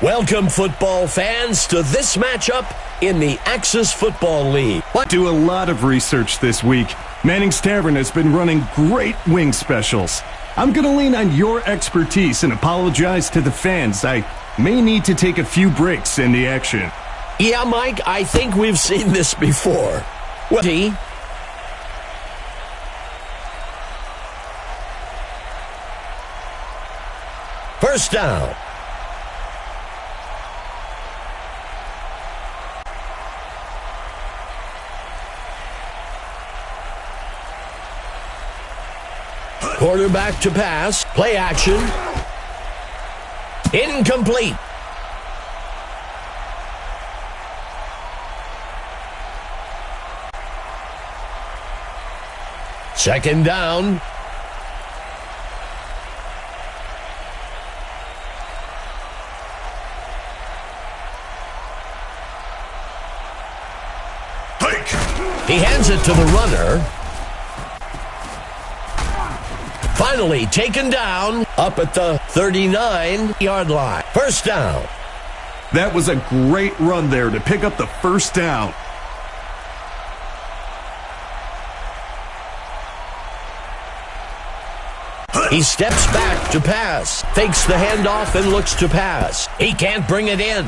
Welcome, football fans, to this matchup in the Axis Football League. I do a lot of research this week. Manning's Tavern has been running great wing specials. I'm going to lean on your expertise and apologize to the fans. I may need to take a few breaks in the action. Yeah, Mike, I think we've seen this before. First down. Quarterback to pass. Play action. Incomplete. Second down. He hands it to the runner. Finally taken down up at the 39-yard line. First down. That was a great run there to pick up the first down. He steps back to pass, fakes the handoff and looks to pass. He can't bring it in.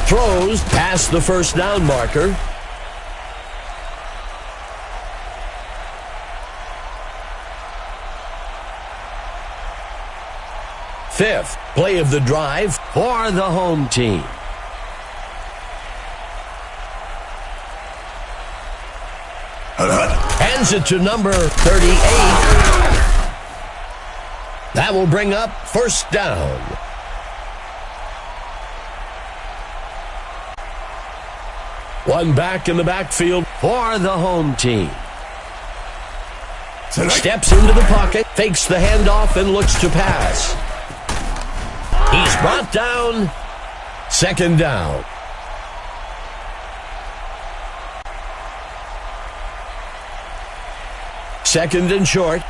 Throws past the first down marker. Fifth play of the drive for the home team. Hands it to number 38. That will bring up first down. One back in the backfield for the home team. Steps into the pocket, fakes the handoff, and looks to pass. He's brought down. Second down. Second and short.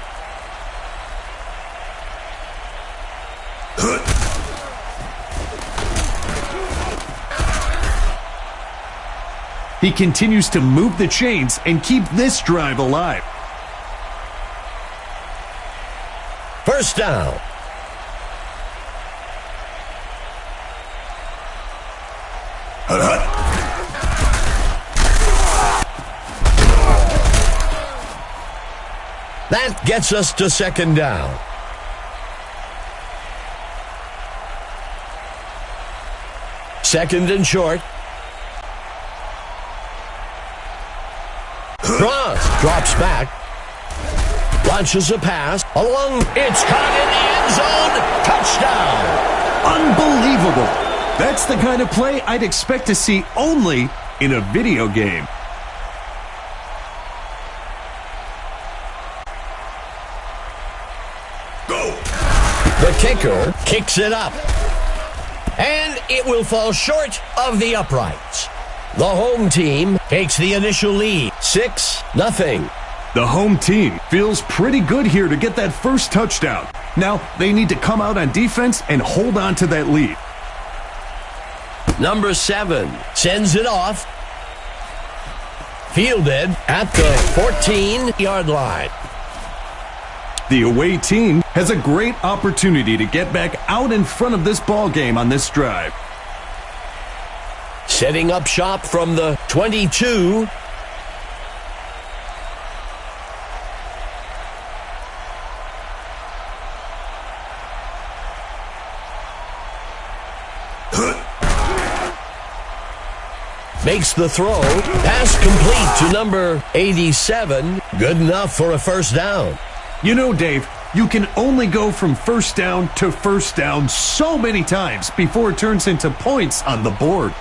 He continues to move the chains and keep this drive alive. First down. That gets us to second down. Second and short. Cross drops back. Launches a pass. Along. It's caught in the end zone. Touchdown. Unbelievable. That's the kind of play I'd expect to see only in a video game. The kicker kicks it up. And it will fall short of the uprights. The home team takes the initial lead, 6-0. The home team feels pretty good here to get that first touchdown. Now, they need to come out on defense and hold on to that lead. Number 7 sends it off. Fielded at the 14-yard line. The away team has a great opportunity to get back out in front of this ball game on this drive. Setting up shop from the 22. Makes the throw. Pass complete to number 87. Good enough for a first down. You know, Dave, you can only go from first down to first down so many times before it turns into points on the board.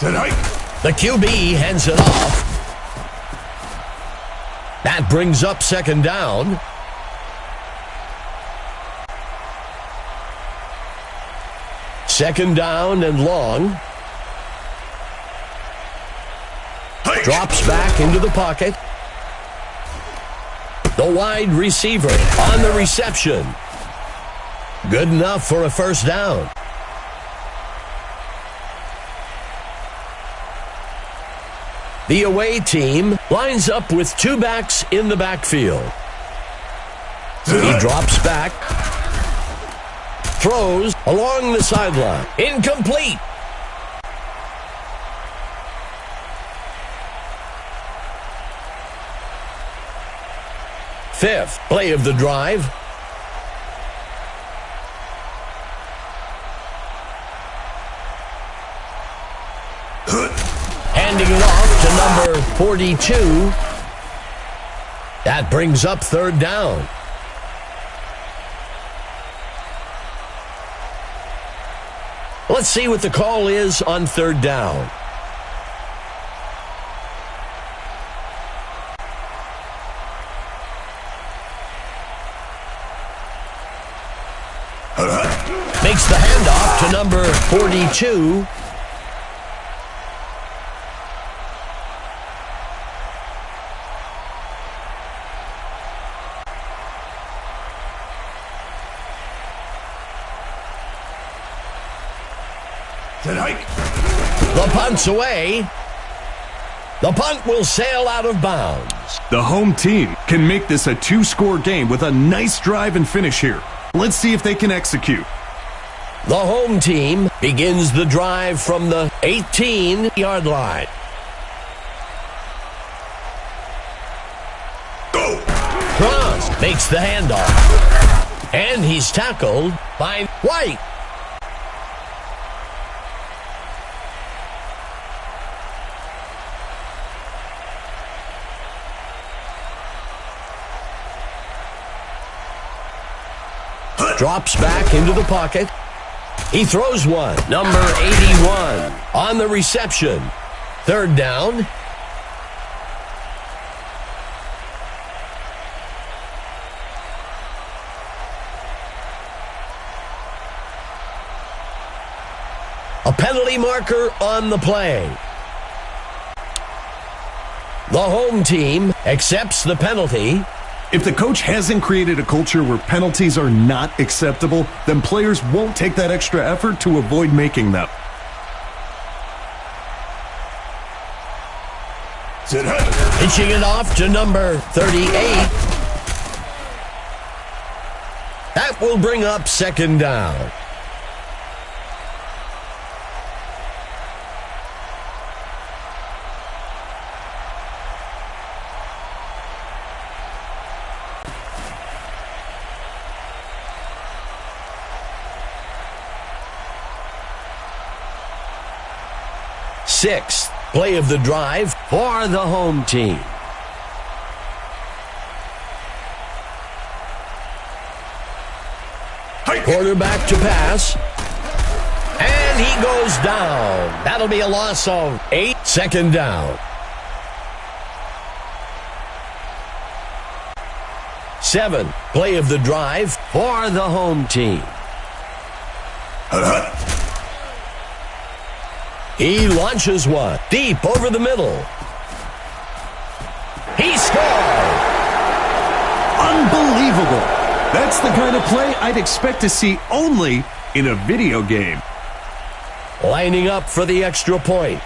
The QB hands it off. That brings up second down. Second down and long. Drops back into the pocket. The wide receiver on the reception. Good enough for a first down. The away team lines up with two backs in the backfield. He drops back. Throws along the sideline. Incomplete. Fifth play of the drive. Handing it off to number 42. That brings up third down. Let's see what the call is on third down. Makes the handoff to number 42. The punt's away. The punt will sail out of bounds. The home team can make this a two-score game with a nice drive and finish here. Let's see if they can execute. The home team begins the drive from the 18-yard line. Go! Cross makes the handoff. And he's tackled by White. Drops back into the pocket. He throws one. Number 81 on the reception. Third down. A penalty marker on the play. The home team accepts the penalty. If the coach hasn't created a culture where penalties are not acceptable, then players won't take that extra effort to avoid making them. Pitching it off to number 38. That will bring up second down. Sixth play of the drive for the home team. Quarterback to pass. And he goes down. That'll be a loss of 8. Second down. 7th play of the drive for the home team. He launches one deep over the middle. He scored! Unbelievable! That's the kind of play I'd expect to see only in a video game. Lining up for the extra point.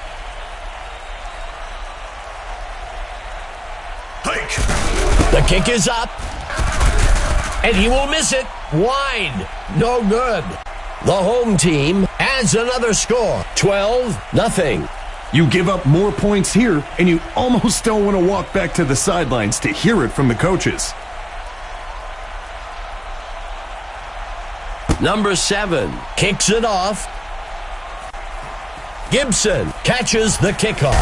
The kick is up. And he will miss it. Wide. No good. The home team adds another score. 12-0. You give up more points here, and you almost don't want to walk back to the sidelines to hear it from the coaches. Number 7 kicks it off. Gibson catches the kickoff.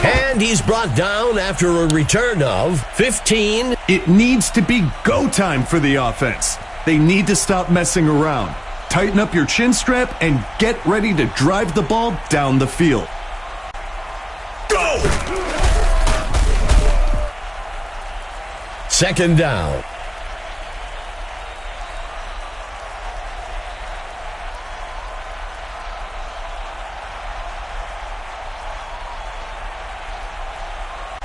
And he's brought down after a return of 15. It needs to be go time for the offense. They need to stop messing around. Tighten up your chin strap and get ready to drive the ball down the field. Go! Second down.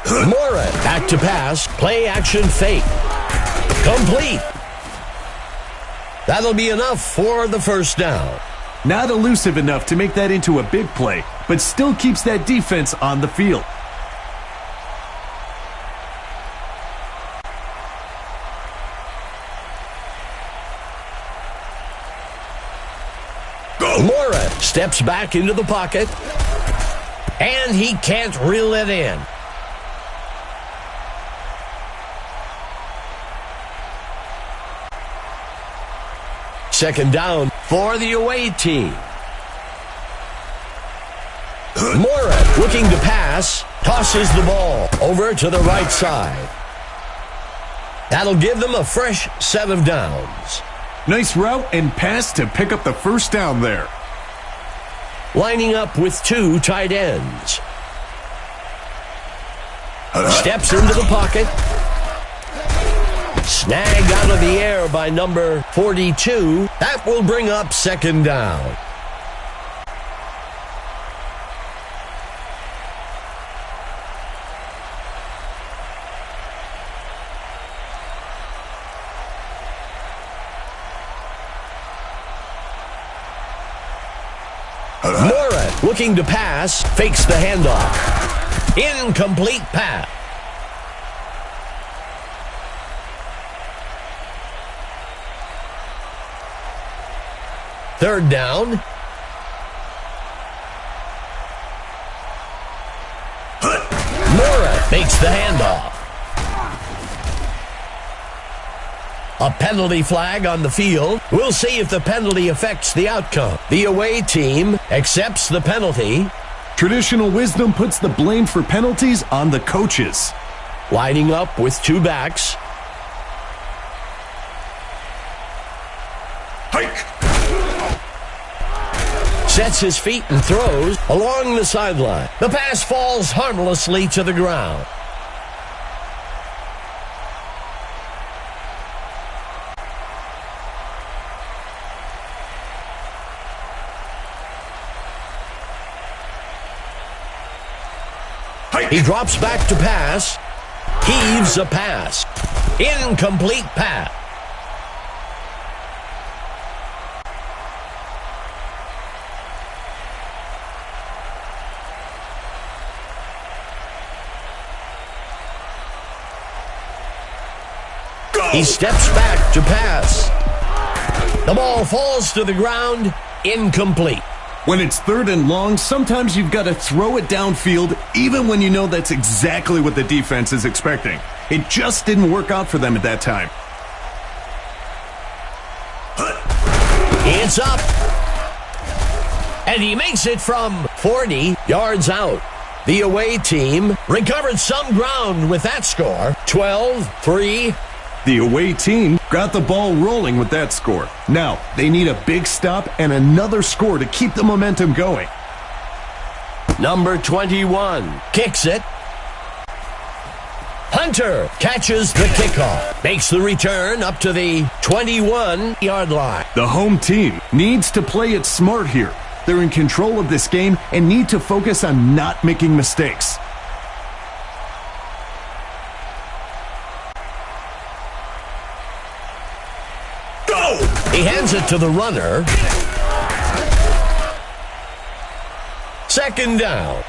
Morin back to pass. Play action fake. Complete. That'll be enough for the first down. Not elusive enough to make that into a big play, but still keeps that defense on the field. Morin steps back into the pocket, and he can't reel it in. Second down for the away team. Morin looking to pass, tosses the ball over to the right side. That'll give them a fresh set of downs. Nice route and pass to pick up the first down there. Lining up with two tight ends. Steps into the pocket. Snagged out of the air by number 42. That will bring up second down. Morin looking to pass, fakes the handoff. Incomplete pass. Third down. Morin makes the handoff. A penalty flag on the field. We'll see if the penalty affects the outcome. The away team accepts the penalty. Traditional wisdom puts the blame for penalties on the coaches. Lining up with two backs. Hike! Sets his feet and throws along the sideline. The pass falls harmlessly to the ground. He drops back to pass. Heaves a pass. Incomplete pass. He steps back to pass. The ball falls to the ground. Incomplete. When it's third and long, sometimes you've got to throw it downfield, even when you know that's exactly what the defense is expecting. It just didn't work out for them at that time. It's up. And he makes it from 40 yards out. The away team recovered some ground with that score. 12-3. The away team got the ball rolling with that score. Now, they need a big stop and another score to keep the momentum going. Number 21 kicks it. Hunter catches the kickoff. Makes the return up to the 21-yard line. The home team needs to play it smart here. They're in control of this game and need to focus on not making mistakes. He hands it to the runner. Second down.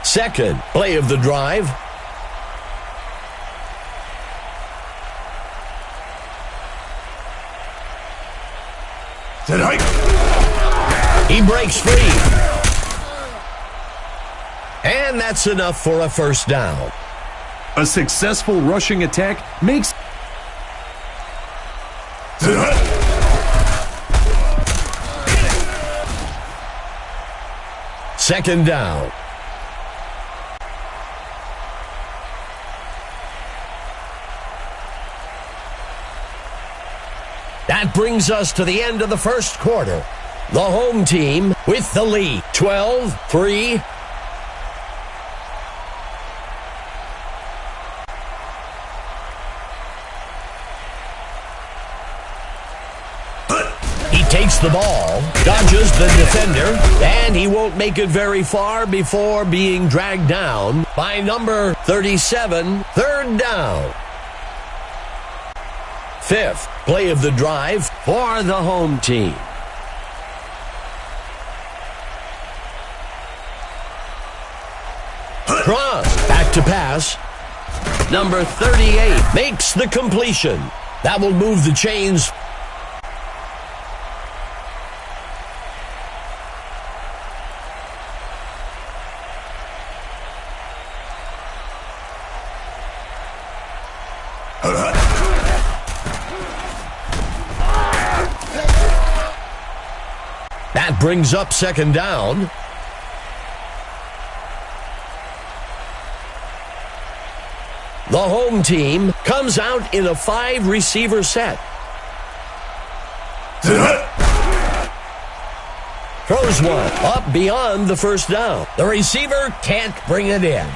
Second play of the drive. He breaks free. And that's enough for a first down. A successful rushing attack makes... Second down. That brings us to the end of the first quarter. The home team with the lead, 12-3. gets the ball, dodges the defender, and he won't make it very far before being dragged down by number 37, third down. Fifth play of the drive for the home team. Cross, back to pass. Number 38 makes the completion. That will move the chains. That brings up second down. The home team comes out in a 5-receiver set. Throws one up beyond the first down. The receiver can't bring it in.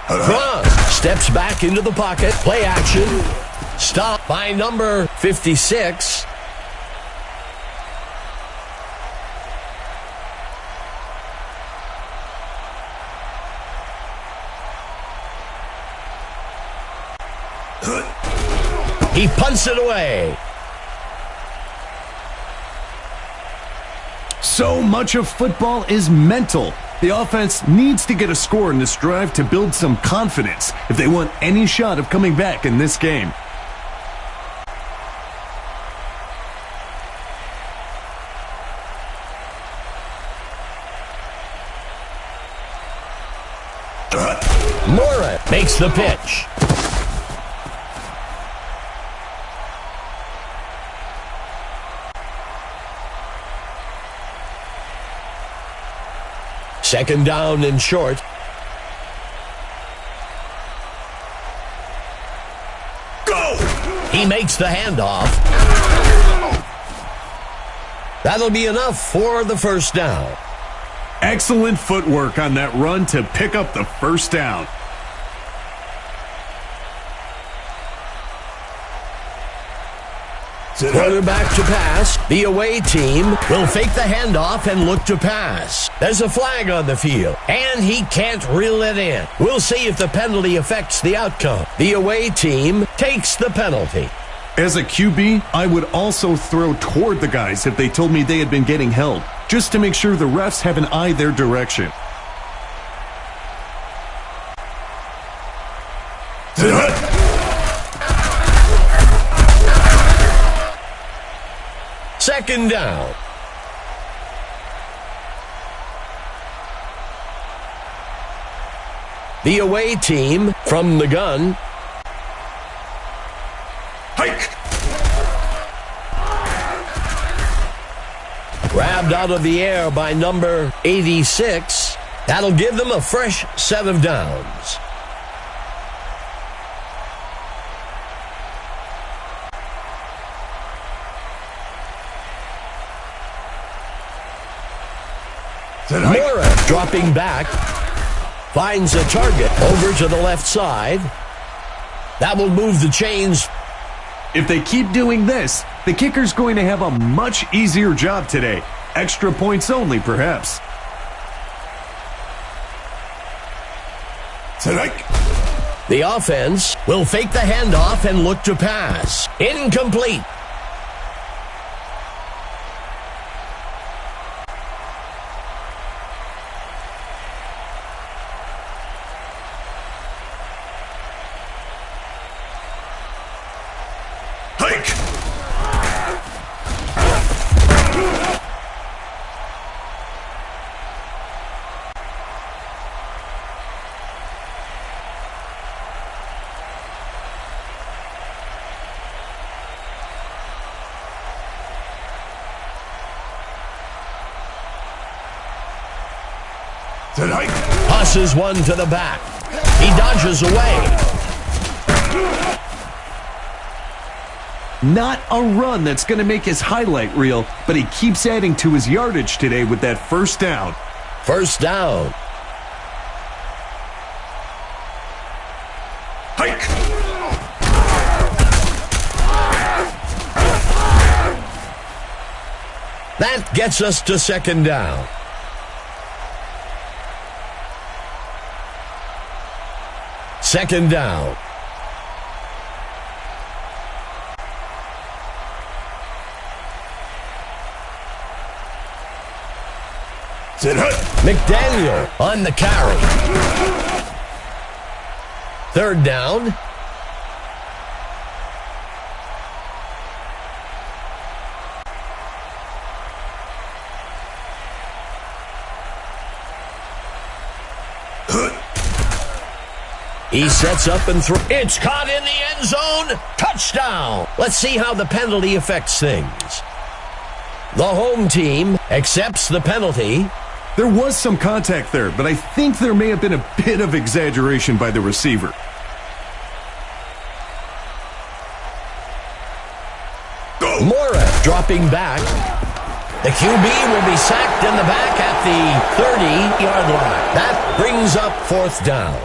Cross steps back into the pocket. Play action. Stopped by number 56. He punts it away. So much of football is mental. The offense needs to get a score in this drive to build some confidence if they want any shot of coming back in this game. Mora makes the pitch. Second down and short. Go! He makes the handoff. That'll be enough for the first down. Excellent footwork on that run to pick up the first down. Quarterback to pass. The away team will fake the handoff and look to pass. There's a flag on the field, and he can't reel it in. We'll see if the penalty affects the outcome. The away team takes the penalty. As a QB, I would also throw toward the guys if they told me they had been getting held, just to make sure the refs have an eye their direction. Second down. The away team from the gun. Hike. Grabbed out of the air by number 86. That'll give them a fresh set of downs. Mora dropping back, finds a target over to the left side. That will move the chains. If they keep doing this, the kicker's going to have a much easier job today. Extra points only, perhaps. The offense will fake the handoff and look to pass. Incomplete. Passes one to the back. He dodges away. Not a run that's going to make his highlight reel, but he keeps adding to his yardage today with that first down. First down. Hike! That gets us to second down. Second down. McDaniel on the carry. Third down. He sets up and throws. It's caught in the end zone. Touchdown. Let's see how the penalty affects things. The home team accepts the penalty. There was some contact there, but I think there may have been a bit of exaggeration by the receiver. Mora dropping back. The QB will be sacked in the back at the 30-yard line. That brings up fourth down.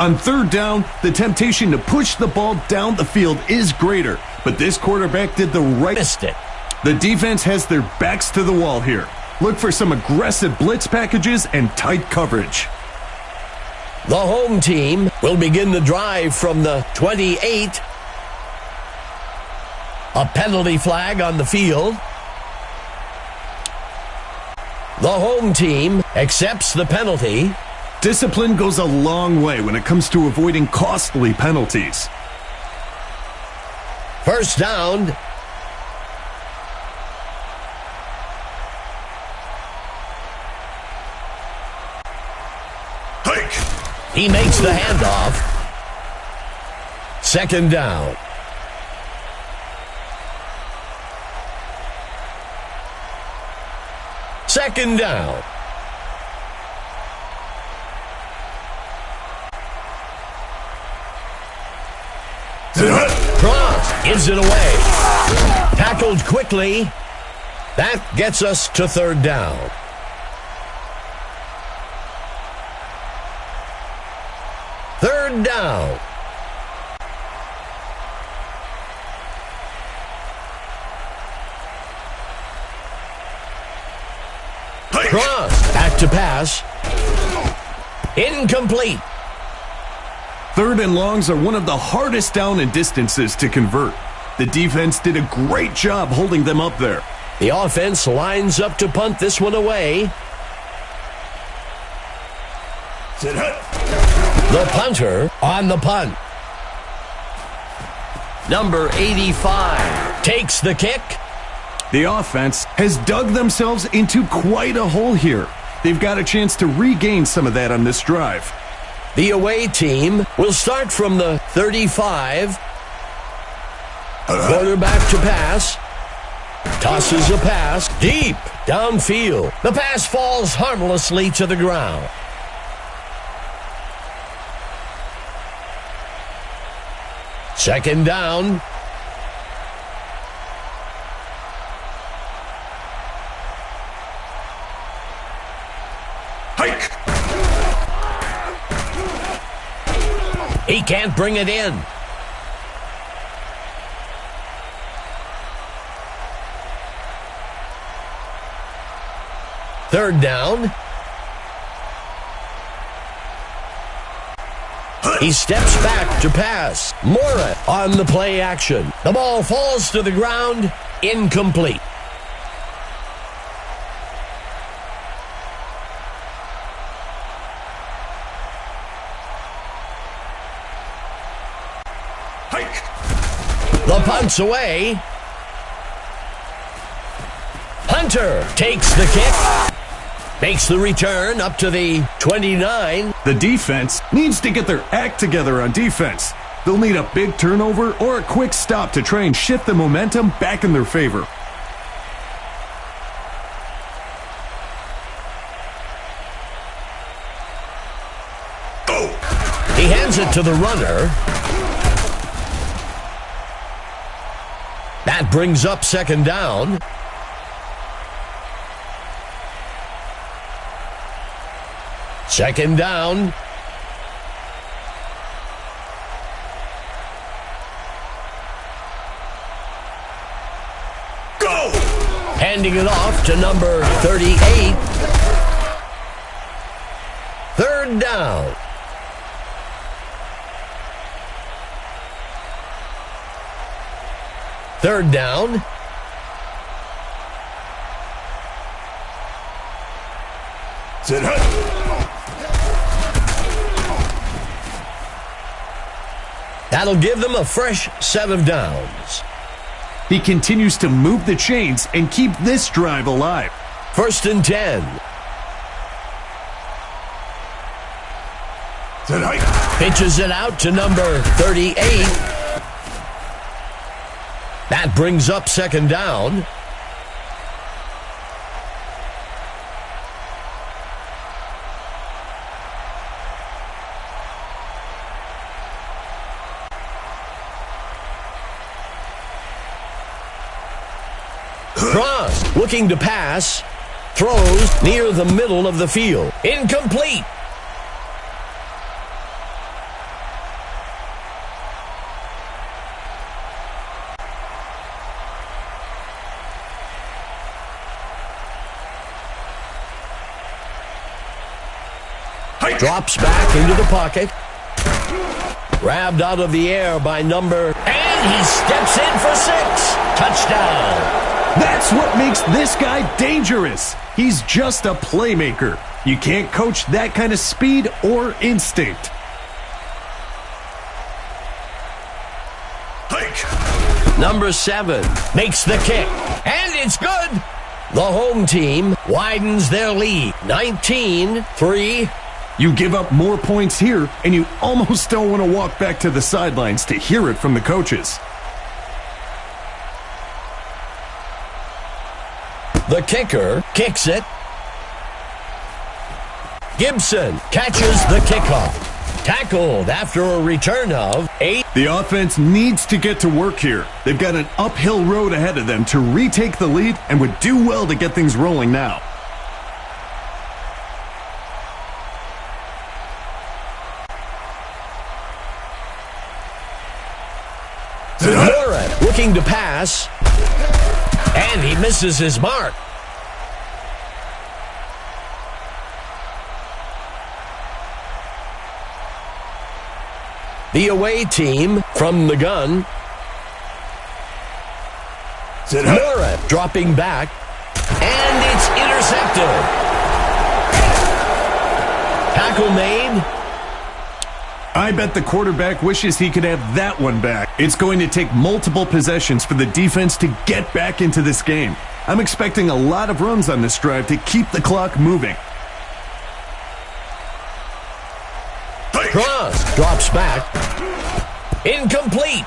On third down, the temptation to push the ball down the field is greater, but this quarterback did the right. Missed it. The defense has their backs to the wall here. Look for some aggressive blitz packages and tight coverage. The home team will begin the drive from the 28. A penalty flag on the field. The home team accepts the penalty. Discipline goes a long way when it comes to avoiding costly penalties. First down. Hike! He makes the handoff. Second down. Second down. Cross gives it away. Tackled quickly. That gets us to third down. Third down. Cross. Back to pass. Incomplete. Third and longs are one of the hardest down and distances to convert. The defense did a great job holding them up there. The offense lines up to punt this one away. The punter on the punt. Number 85 takes the kick. The offense has dug themselves into quite a hole here. They've got a chance to regain some of that on this drive. The away team will start from the 35. Quarterback to pass. Tosses a pass deep downfield. The pass falls harmlessly to the ground. Second down. Hike! He can't bring it in. Third down. He steps back to pass. Mora on the play action. The ball falls to the ground. Incomplete. Hike! The punt's away. Hunter takes the kick. Makes the return up to the 29. The defense needs to get their act together on defense. They'll need a big turnover or a quick stop to try and shift the momentum back in their favor. He hands it to the runner. That brings up second down. Second down. Go! Handing it off to number 38. Third down. Third down. Sit hut. That'll give them a fresh set of downs. He continues to move the chains and keep this drive alive. First and 10. Sit hut. Pitches it out to number 38. That brings up second down. Cross, looking to pass, throws near the middle of the field. Incomplete. Drops back into the pocket. Grabbed out of the air by number, and he steps in for 6. Touchdown. That's what makes this guy dangerous. He's just a playmaker. You can't coach that kind of speed or instinct. Hike. Number 7 makes the kick, and it's good. The home team widens their lead, 19-3. You give up more points here, and you almost don't want to walk back to the sidelines to hear it from the coaches. The kicker kicks it. Gibson catches the kickoff. Tackled after a return of 8. The offense needs to get to work here. They've got an uphill road ahead of them to retake the lead and would do well to get things rolling now. Moran looking to pass, and he misses his mark. The away team from the gun. Moran dropping back, and it's intercepted. Tackle made. I bet the quarterback wishes he could have that one back. It's going to take multiple possessions for the defense to get back into this game. I'm expecting a lot of runs on this drive to keep the clock moving. Cross drops back. Incomplete.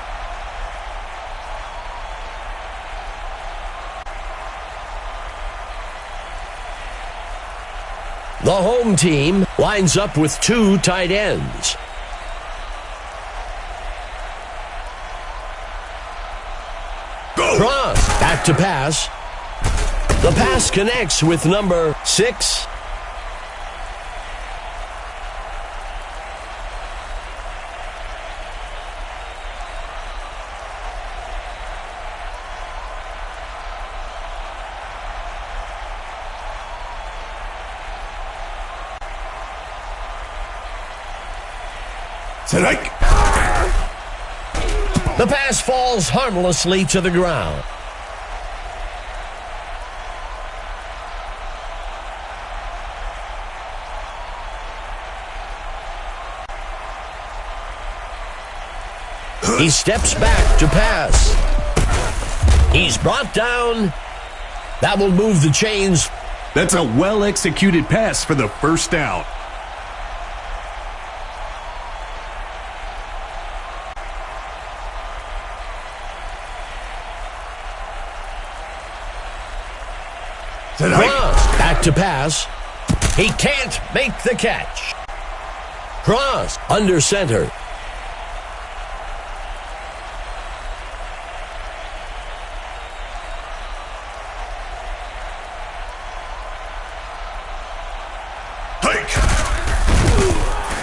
The home team lines up with 2 tight ends. Cross, back to pass. The pass connects with number 6. The pass falls harmlessly to the ground. He steps back to pass. He's brought down. That will move the chains. That's a well-executed pass for the first down. Cross, back to pass. He can't make the catch. Cross, under center.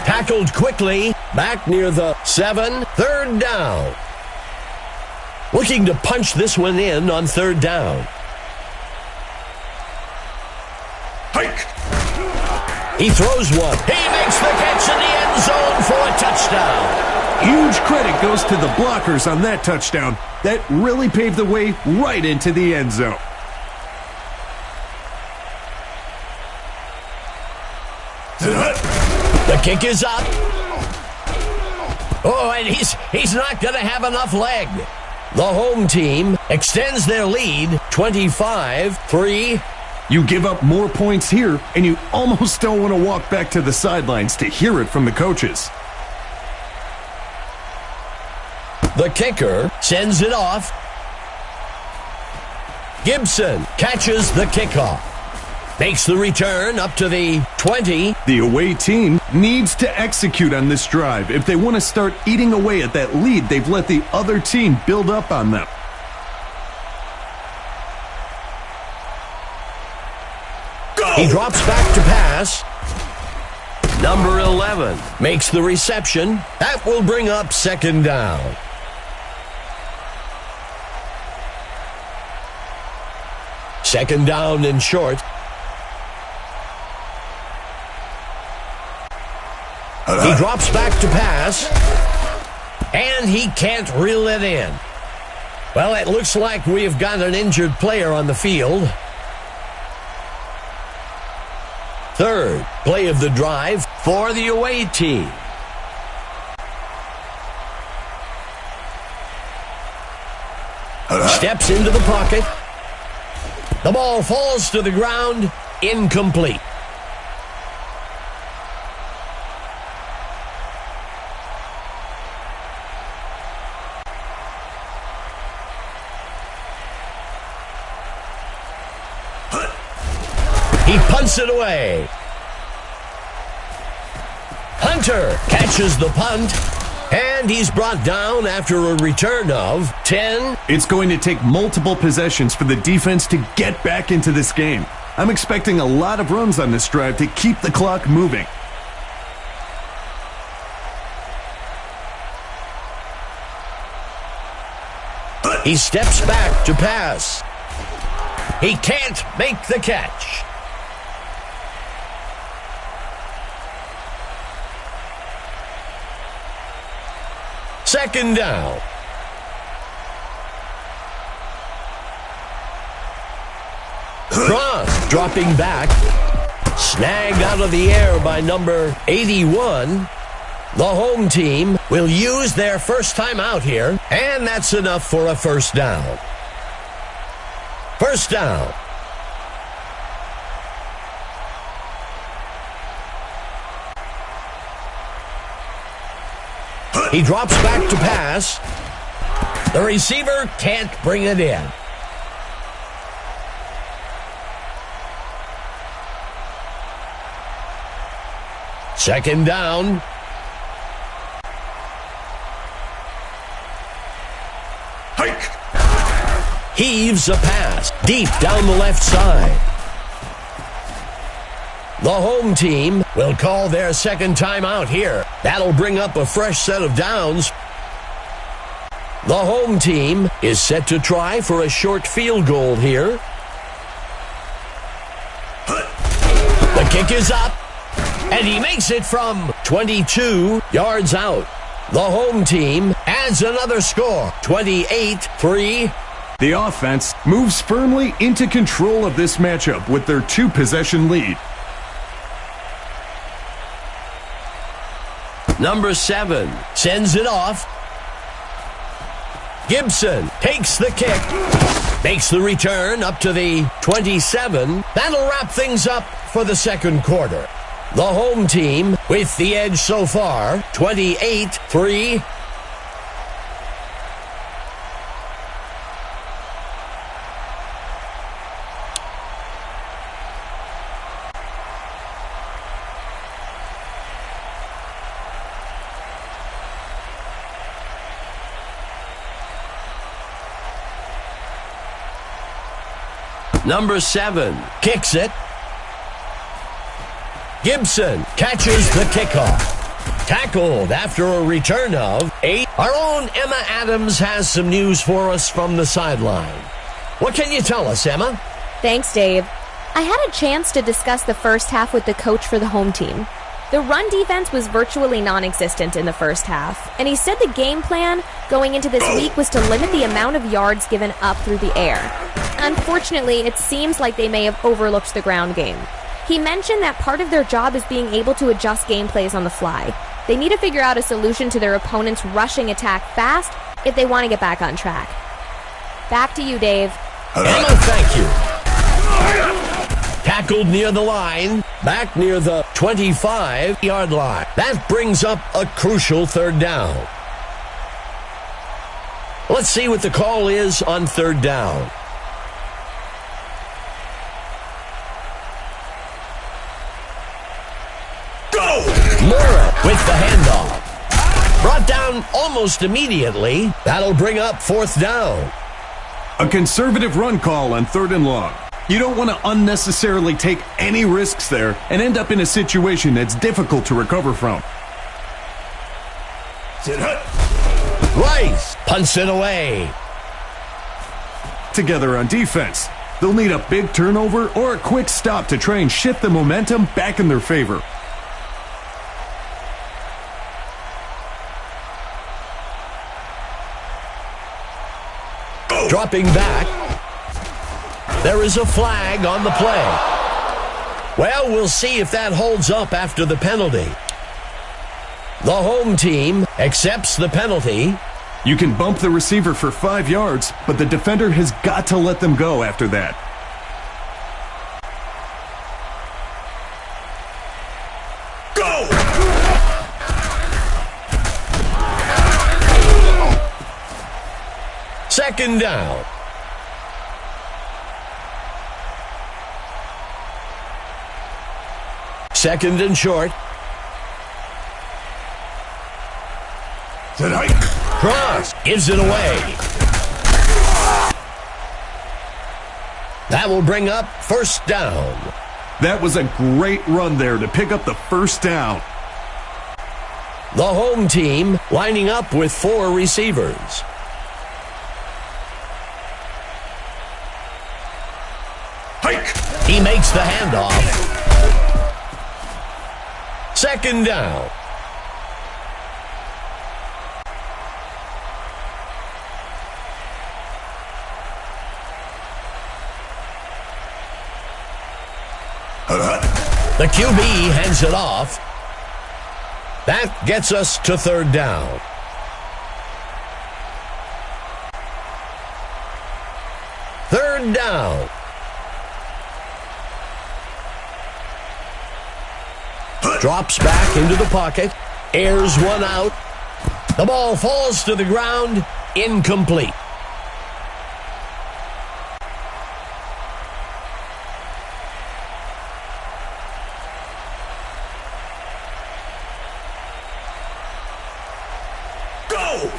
Tackled quickly, back near the 7, third down. Looking to punch this one in on third down. He throws one. He makes the catch in the end zone for a touchdown. Huge credit goes to the blockers on that touchdown. That really paved the way right into the end zone. The kick is up. Oh, and he's not going to have enough leg. The home team extends their lead 25-3. You give up more points here, and you almost don't want to walk back to the sidelines to hear it from the coaches. The kicker sends it off. Gibson catches the kickoff. Makes the return up to the 20. The away team needs to execute on this drive if they want to start eating away at that lead they've let the other team build up on them. He drops back to pass. Number 11 makes the reception. That will bring up second down. Second down and short. He drops back to pass, and he can't reel it in. Well, it looks like we've got an injured player on the field. Third play of the drive for the away team. Steps into the pocket. The ball falls to the ground, incomplete. He punts it away. Hunter catches the punt, and he's brought down after a return of 10. It's going to take multiple possessions for the defense to get back into this game. I'm expecting a lot of runs on this drive to keep the clock moving. He steps back to pass. He can't make the catch. Second down. Cross dropping back. Snagged out of the air by number 81. The home team will use their first time out here, and that's enough for a first down. First down. He drops back to pass. The receiver can't bring it in. Second down. Heaves a pass deep down the left side. The home team will call their second time out here. That'll bring up a fresh set of downs. The home team is set to try for a short field goal here. The kick is up, and he makes it from 22 yards out. The home team adds another score, 28-3. The offense moves firmly into control of this matchup with their two-possession lead. Number 7 sends it off. Gibson takes the kick, makes the return up to the 27. That'll wrap things up for the second quarter. The home team with the edge so far, 28-3. Number 7 kicks it. Gibson catches the kickoff. Tackled after a return of 8. Our own Emma Adams has some news for us from the sideline. What can you tell us, Emma? Thanks, Dave. I had a chance to discuss the first half with the coach for the home team. The run defense was virtually non-existent in the first half, and he said the game plan going into this week was to limit the amount of yards given up through the air. Unfortunately, it seems like they may have overlooked the ground game. He mentioned that part of their job is being able to adjust game plays on the fly. They need to figure out a solution to their opponent's rushing attack fast if they want to get back on track. Back to you, Dave. Emma, thank you. Tackled near the line, back near the 25-yard line. That brings up a crucial third down. Let's see what the call is on third down. Mora with the handoff. Brought down almost immediately. That'll bring up fourth down. A conservative run call on 3rd and long. You don't want to unnecessarily take any risks there and end up in a situation that's difficult to recover from. Rice punts it away. Together on defense, they'll need a big turnover or a quick stop to try and shift the momentum back in their favor. Dropping back. There is a flag on the play. Well, we'll see if that holds up after the penalty. The home team accepts the penalty. You can bump the receiver for 5 yards, but the defender has got to let them go after that. Go! Second down. Second and short. Cross gives it away. That will bring up first down. That was a great run there to pick up the first down. The home team lining up with 4 receivers. He makes the handoff. Second down. The QB hands it off. That gets us to third down. Third down. Drops back into the pocket. Airs one out. The ball falls to the ground. Incomplete. Go!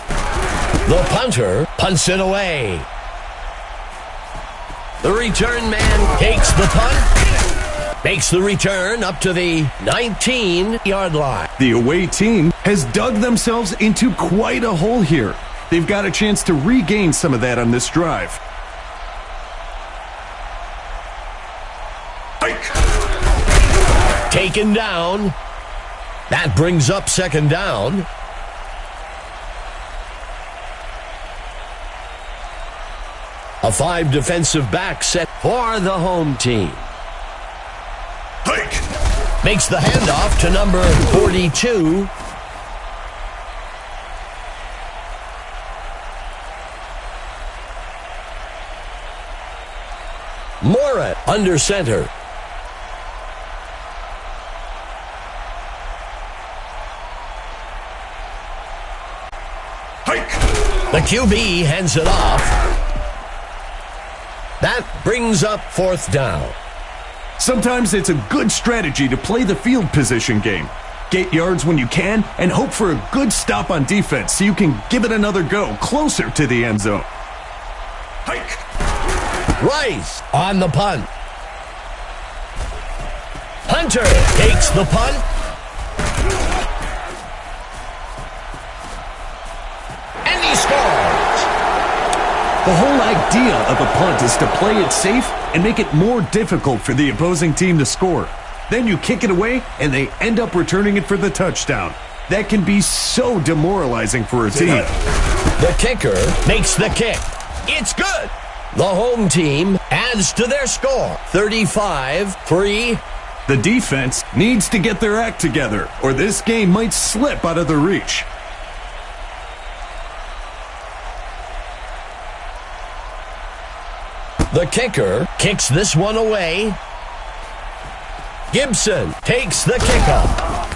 The punter punts it away. The return man takes the punt. Makes the return up to the 19-yard line. The away team has dug themselves into quite a hole here. They've got a chance to regain some of that on this drive. Taken down. That brings up second down. A 5 defensive back set for the home team. Makes the handoff to number 42. Morat under center. The QB hands it off. That brings up fourth down. Sometimes it's a good strategy to play the field position game. Get yards when you can and hope for a good stop on defense so you can give it another go closer to the end zone. Rice on the punt. punter takes the punt. And he scores. The whole idea of a punt is to play it safe and make it more difficult for the opposing team to score. Then you kick it away, and they end up returning it for the touchdown. That can be so demoralizing for a team. The kicker makes the kick. It's good. The home team adds to their score, 35-3. The defense needs to get their act together, or this game might slip out of their reach. The kicker kicks this one away. Gibson takes the kickoff.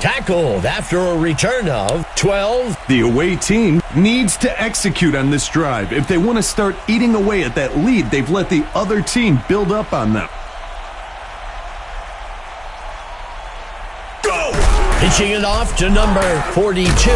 Tackled after a return of 12. The away team needs to execute on this drive if they want to start eating away at that lead they've let the other team build up on them. Go! Pitching it off to number 42.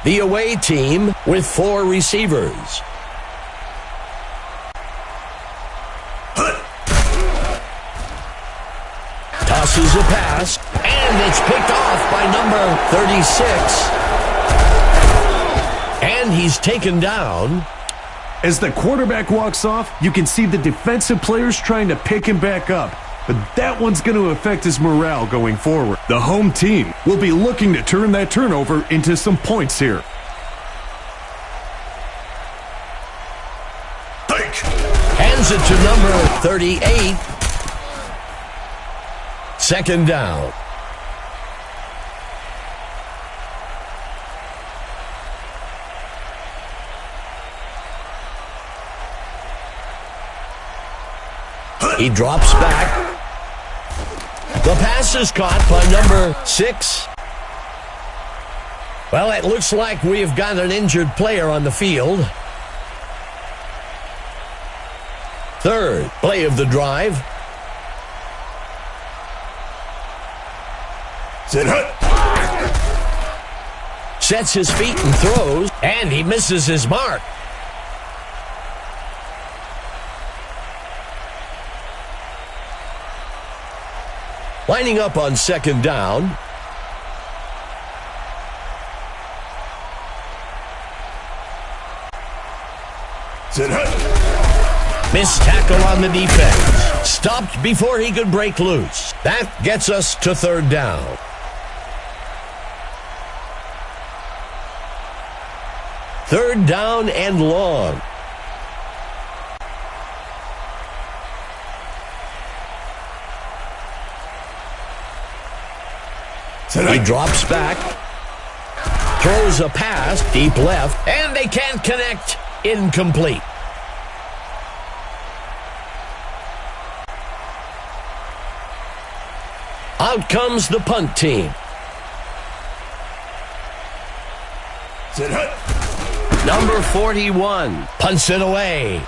The away team with 4 receivers. Tosses a pass, and it's picked off by number 36. And he's taken down. As the quarterback walks off, you can see the defensive players trying to pick him back up. But that one's going to affect his morale going forward. The home team will be looking to turn that turnover into some points here. Hands it to number 38. Second down. He drops back. The pass is caught by number 6. Well, it looks like we've got an injured player on the field. Third play of the drive. Sets his feet and throws, and he misses his mark. Lining up on second down. Missed tackle on the defense. Stopped before he could break loose. That gets us to third down. Third down and long. He drops back, throws a pass deep left, and they can't connect. Incomplete. Out comes the punt team. Number 41 punts it away.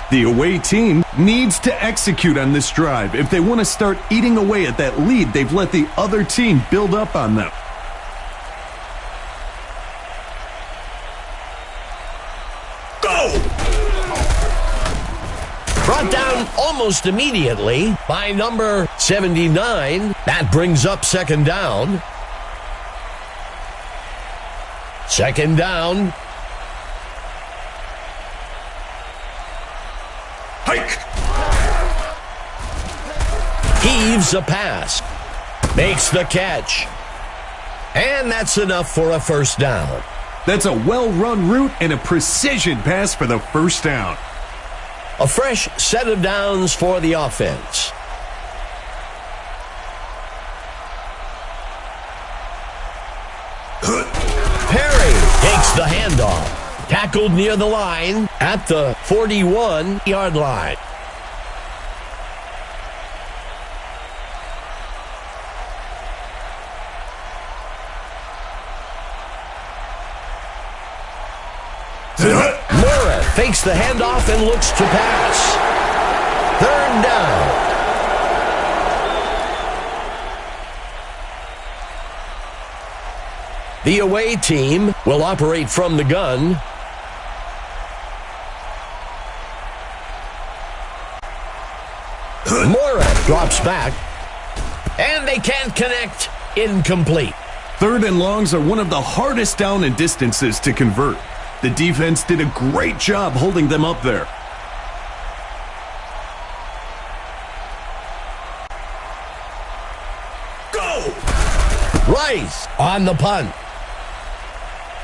The away team needs to execute on this drive if they want to start eating away at that lead they've let the other team build up on them. Go! Brought down almost immediately by number 79. That brings up second down. Second down. Hike! Heaves a pass. Makes the catch. And that's enough for a first down. That's a well-run route and a precision pass for the first down. A fresh set of downs for the offense. Perry takes the handoff. Tackled near the line at the 41-yard line. Mora fakes the handoff and looks to pass. Third down. The away team will operate from the gun. Mora drops back, and they can't connect. Incomplete. Third and longs are one of the hardest down and distances to convert. The defense did a great job holding them up there. Go! Rice on the punt.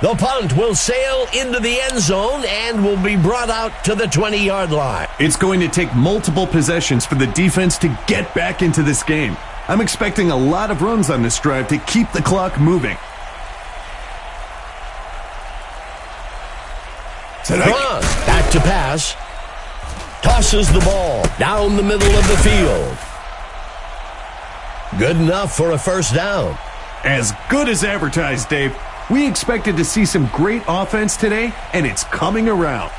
The punt will sail into the end zone and will be brought out to the 20-yard line. It's going to take multiple possessions for the defense to get back into this game. I'm expecting a lot of runs on this drive to keep the clock moving. Cross, back to pass. Tosses the ball down the middle of the field. Good enough for a first down. As good as advertised, Dave. We expected to see some great offense today, and it's coming around.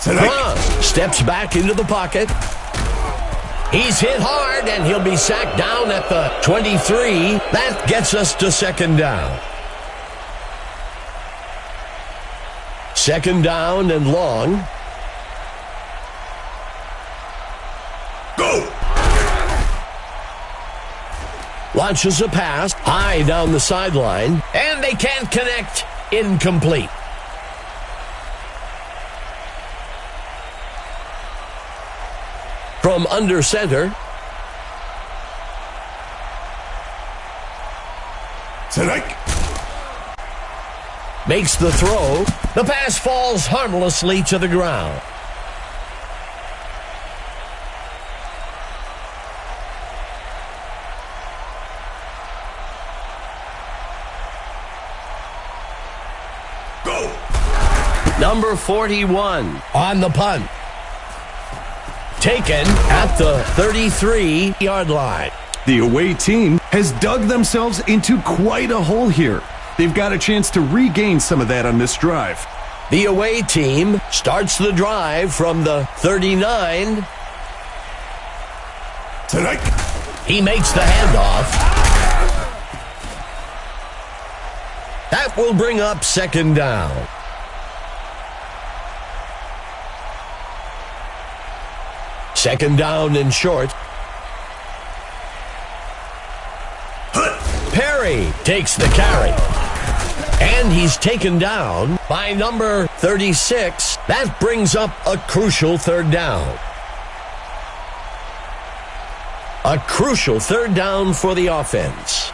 Cross steps back into the pocket. He's hit hard, and he'll be sacked down at the 23. That gets us to second down. Second down and long. Go! Launches a pass high down the sideline, and they can't connect. Incomplete. From under center. Makes the throw. The pass falls harmlessly to the ground. Go! Number 41 on the punt. Taken at the 33-yard line. The away team has dug themselves into quite a hole here. They've got a chance to regain some of that on this drive. The away team starts the drive from the 39. He makes the handoff. That will bring up second down. Second down and short. Perry takes the carry. And he's taken down by number 36. That brings up a crucial third down. A crucial third down for the offense.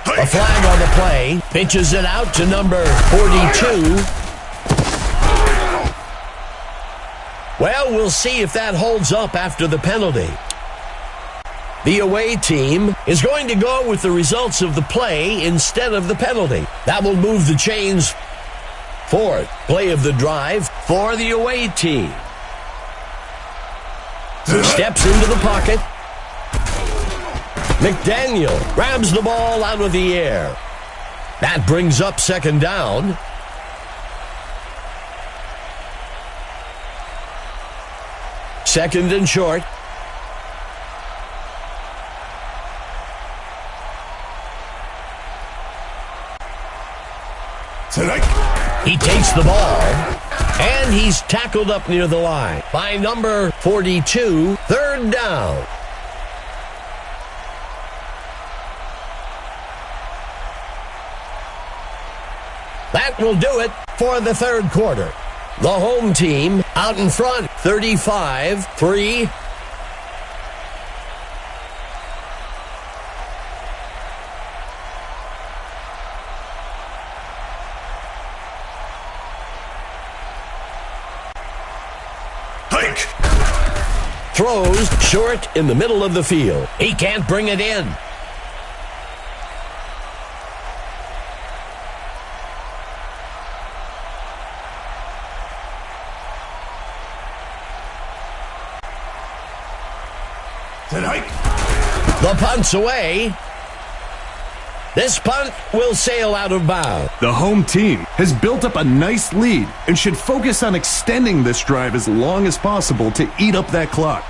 A flag on the play. Pitches it out to number 42. Well, we'll see if that holds up after the penalty. The away team is going to go with the results of the play instead of the penalty. That will move the chains. Fourth play of the drive for the away team. Steps into the pocket. McDaniel grabs the ball out of the air. That brings up second down. Second and short. He takes the ball, and he's tackled up near the line by number 42, third down. That will do it for the third quarter. The home team out in front, 35-3. Throws short in the middle of the field. He can't bring it in. The punt's away. This punt will sail out of bounds. The home team has built up a nice lead and should focus on extending this drive as long as possible to eat up that clock.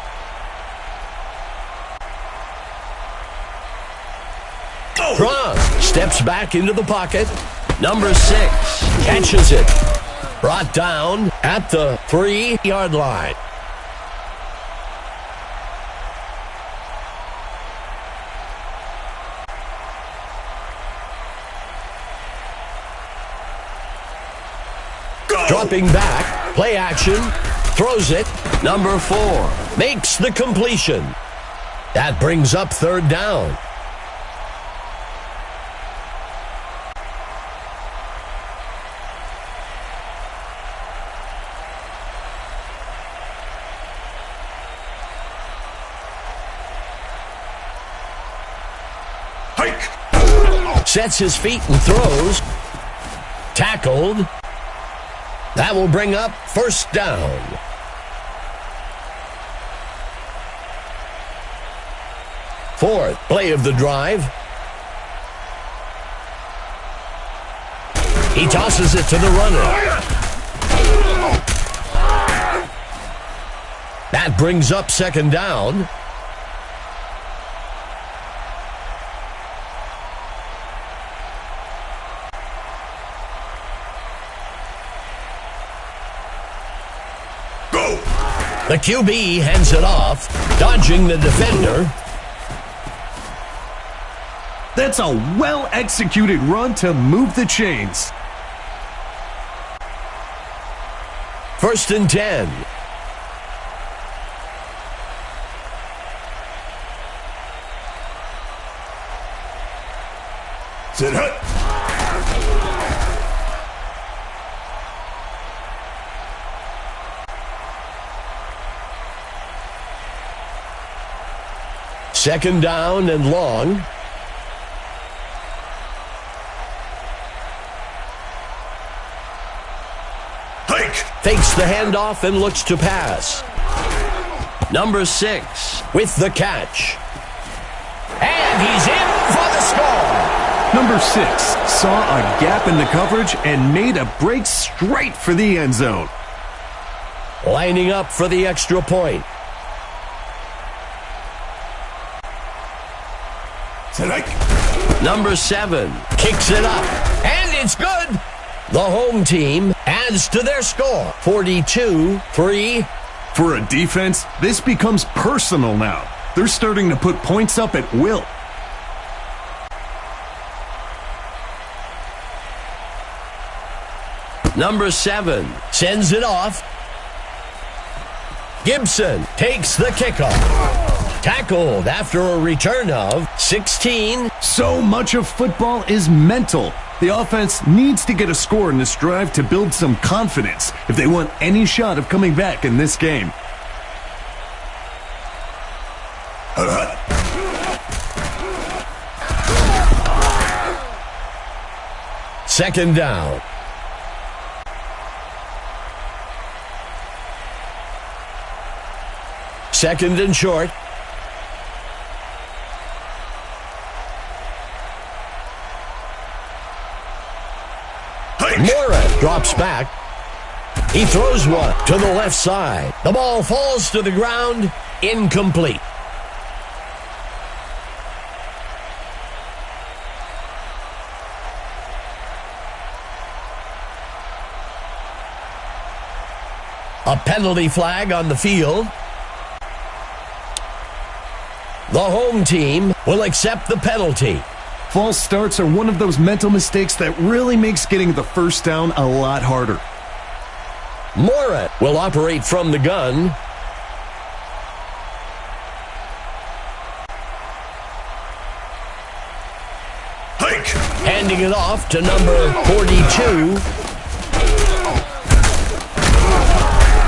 Gronk steps back into the pocket. Number 6 catches it. Brought down at the 3-yard line. Dropping back, play action, throws it. Number 4 makes the completion. That brings up 3rd down. Sets his feet and throws. Tackled. That will bring up 1st down. Fourth play of the drive. He tosses it to the runner. That brings up 2nd down. The QB hands it off, dodging the defender. That's a well-executed run to move the chains. 1st and 10. Sit hut. Second down and long. Hike. Fakes the handoff and looks to pass. Number 6 with the catch. And he's in for the score. Number 6 saw a gap in the coverage and made a break straight for the end zone. Lining up for the extra point. Number 7 kicks it up, and it's good. The home team adds to their score, 42-3. For a defense, this becomes personal now. They're starting to put points up at will. Number 7 sends it off. Gibson takes the kickoff. Tackled after a return of 16. So much of football is mental. The offense needs to get a score in this drive to build some confidence if they want any shot of coming back in this game. Second down. Second and short. Mora drops back. He throws one to the left side. The ball falls to the ground. Incomplete. A penalty flag on the field. The home team will accept the penalty. False starts are one of those mental mistakes that really makes getting the first down a lot harder. Morat will operate from the gun. Hike. Handing it off to number 42.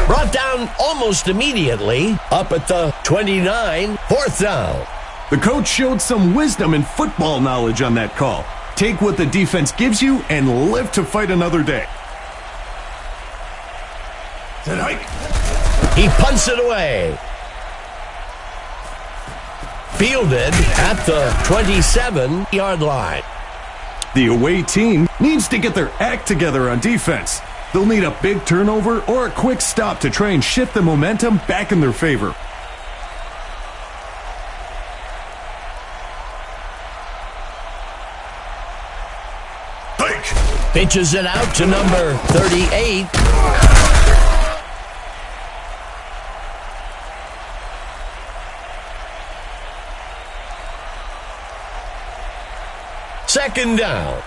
Brought down almost immediately. Up at the 29. 4th down. The coach showed some wisdom and football knowledge on that call. Take what the defense gives you and live to fight another day. He punts it away. Fielded at the 27-yard line. The away team needs to get their act together on defense. They'll need a big turnover or a quick stop to try and shift the momentum back in their favor. Pitches it out to number 38. Second down.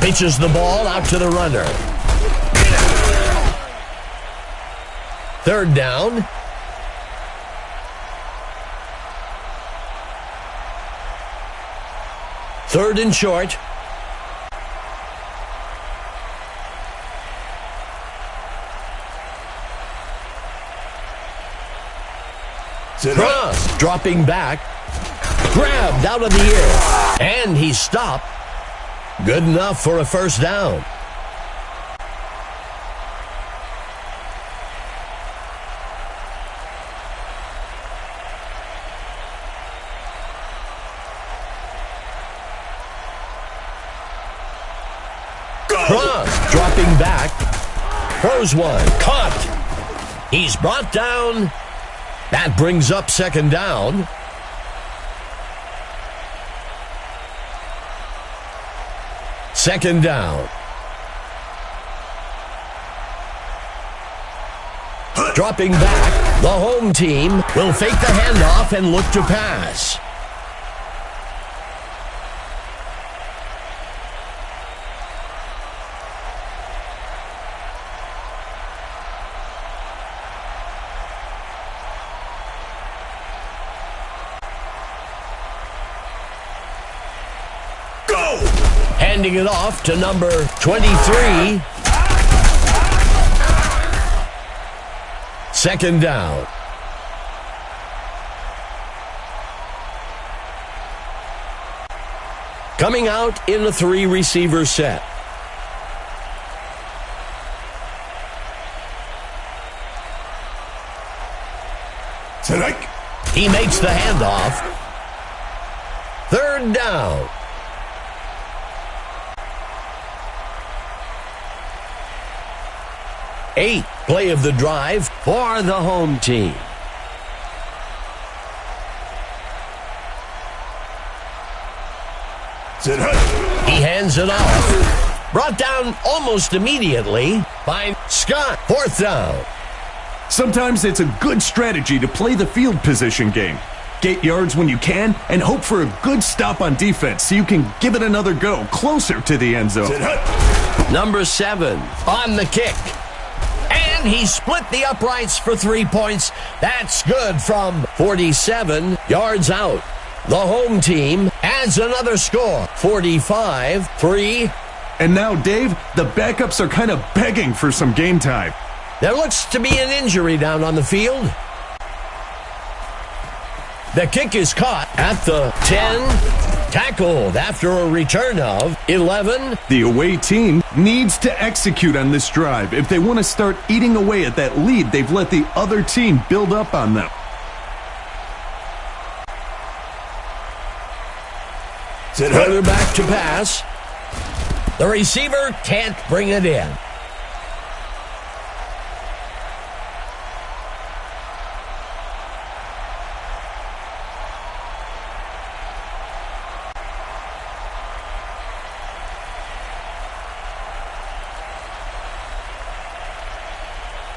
Pitches the ball out to the runner. Third down. Third and short. Cross, dropping back. Grabbed out of the air. And he stopped. Good enough for a first down. Cross, dropping back. Throws one. Caught. He's brought down. That brings up second down. Second down. Dropping back, the home team will fake the handoff and look to pass. Handing it off to number 23. Second down. Coming out in a three-receiver set. He makes the handoff. Third down. Eighth play of the drive for the home team. He hands it off. Brought down almost immediately by Scott. Fourth down. Sometimes it's a good strategy to play the field position game. Get yards when you can and hope for a good stop on defense so you can give it another go closer to the end zone. Number 7 on the kick. And he split the uprights for 3 points. That's good from 47 yards out. The home team adds another score, 45-3. And now, Dave, the backups are kind of begging for some game time. There looks to be an injury down on the field. The kick is caught at the 10. Tackled after a return of 11. The away team needs to execute on this drive if they want to start eating away at that lead they've let the other team build up on them. Quarterback to pass. The receiver can't bring it in.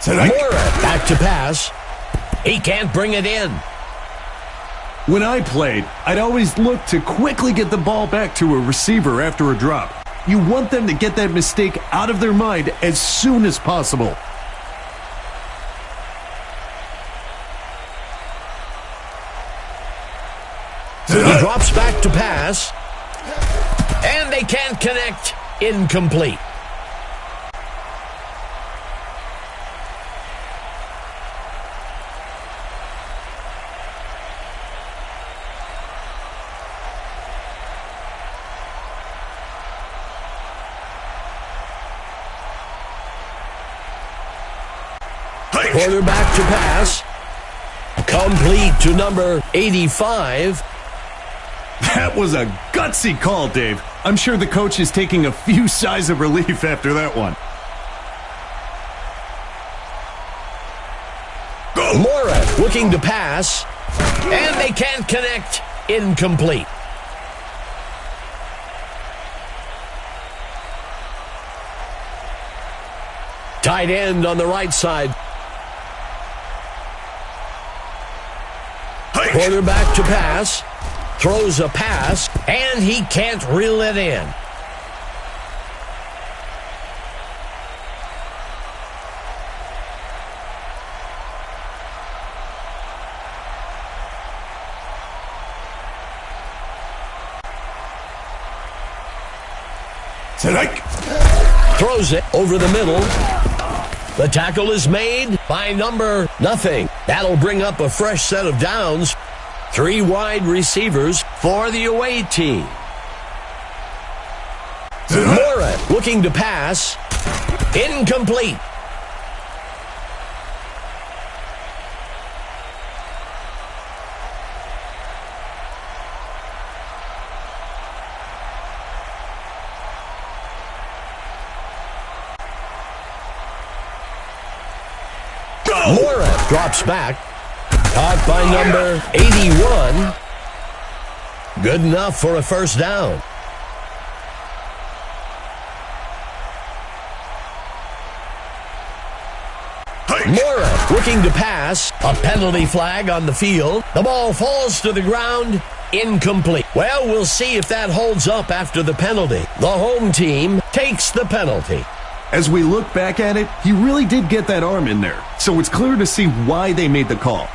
Mora back to pass. He can't bring it in. When I played, I'd always look to quickly get the ball back to a receiver after a drop. You want them to get that mistake out of their mind as soon as possible. He drops back to pass. And they can't connect. Incomplete. Quarterback to pass. Complete to number 85. That was a gutsy call, Dave. I'm sure the coach is taking a few sighs of relief after that one. Mora looking to pass. And they can't connect. Incomplete. Tight end on the right side. Quarterback to pass. Throws a pass, and he can't reel it in. Throws it over the middle. The tackle is made by number nothing. That'll bring up a fresh set of downs. 3 wide receivers for the away team. Mora looking to pass. Incomplete. Mora drops back. Caught by number 81. Good enough for a first down. Mora looking to pass. A penalty flag on the field. The ball falls to the ground. Incomplete. Well, we'll see if that holds up after the penalty. The home team takes the penalty. As we look back at it, he really did get that arm in there, so it's clear to see why they made the call.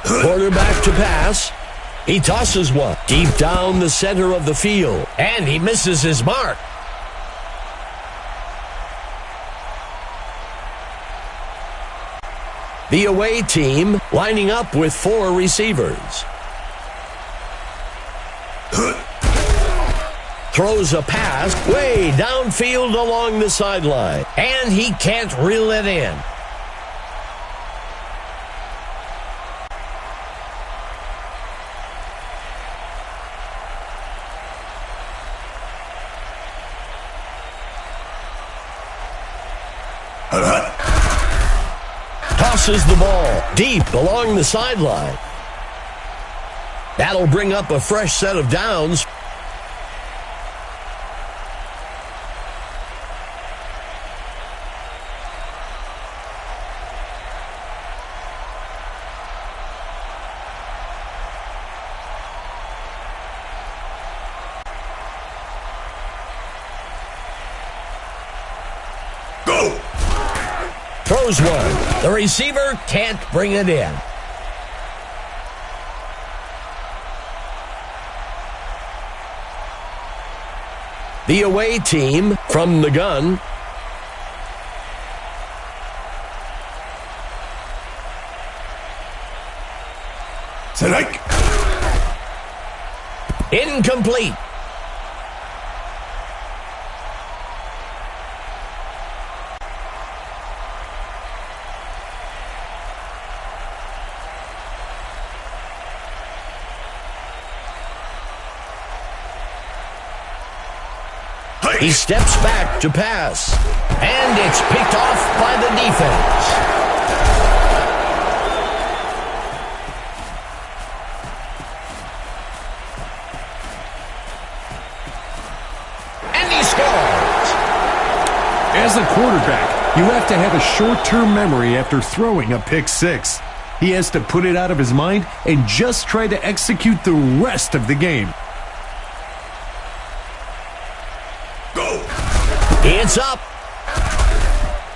Quarterback to pass. He tosses one deep down the center of the field, and he misses his mark. The away team lining up with 4 receivers. Throws a pass way downfield along the sideline, and he can't reel it in. Tosses the ball deep along the sideline. That'll bring up a fresh set of downs. Throws one. The receiver can't bring it in. The away team from the gun. Strike. Incomplete. He steps back to pass, and it's picked off by the defense. And he scores. As a quarterback, you have to have a short-term memory after throwing a pick six. He has to put it out of his mind and just try to execute the rest of the game. It's up.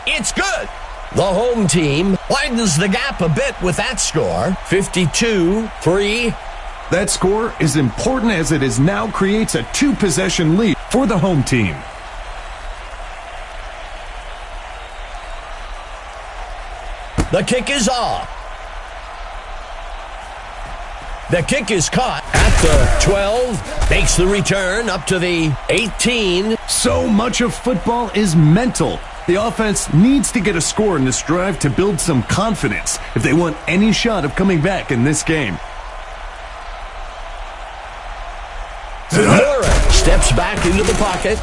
It's good. The home team widens the gap a bit with that score. 52-3. That score is important as it is now creates a 2-possession lead for the home team. The kick is off. The kick is caught at the 12, makes the return up to the 18. So much of football is mental. The offense needs to get a score in this drive to build some confidence if they want any shot of coming back in this game. Murray steps back into the pocket.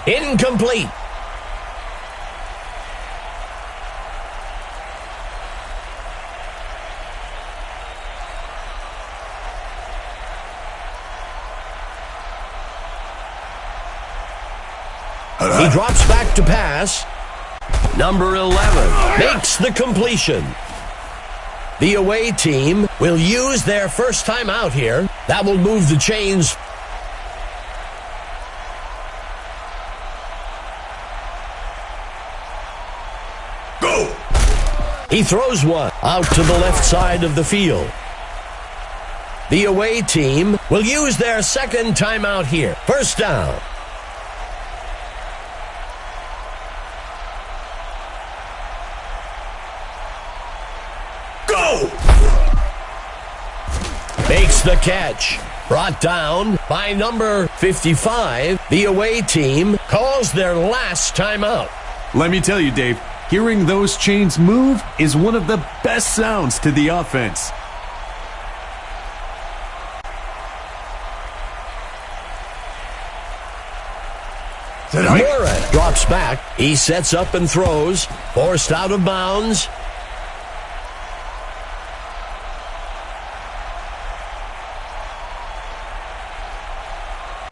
Incomplete. He drops back to pass. Number 11 makes the completion. The away team will use their first time out here. That will move the chains. Go! He throws one out to the left side of the field. The away team will use their second timeout here. First down. Makes the catch. Brought down by number 55. The away team calls their last timeout. Let me tell you, Dave, hearing those chains move is one of the best sounds to the offense. Murray drops back. He sets up and throws. Forced out of bounds.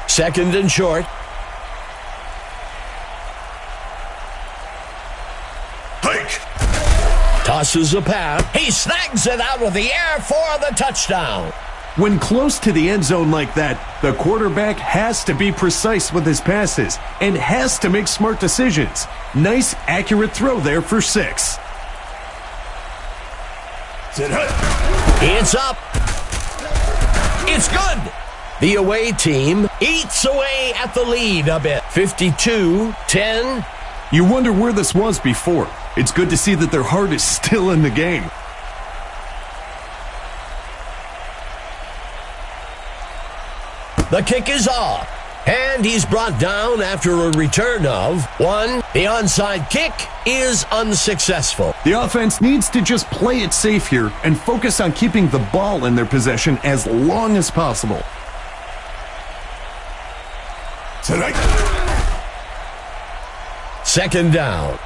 Second and short. Hike. Tosses a pass. He snags it out of the air for the touchdown. When close to the end zone like that, the quarterback has to be precise with his passes and has to make smart decisions. Nice, accurate throw there for 6. It's up. It's good. The away team eats away at the lead a bit. 52-10. You wonder where this was before. It's good to see that their heart is still in the game. The kick is off, and he's brought down after a return of 1. The onside kick is unsuccessful. The offense needs to just play it safe here and focus on keeping the ball in their possession as long as possible. Second down.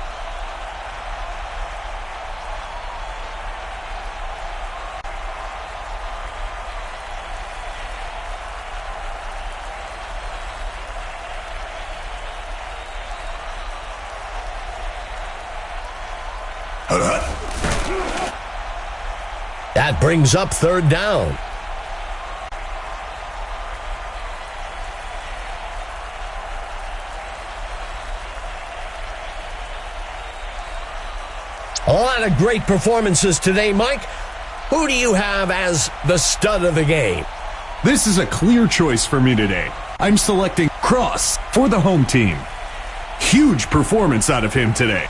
That brings up third down. A lot of great performances today, Mike. Who do you have as the stud of the game? This is a clear choice for me today. I'm selecting Cross for the home team. Huge performance out of him today.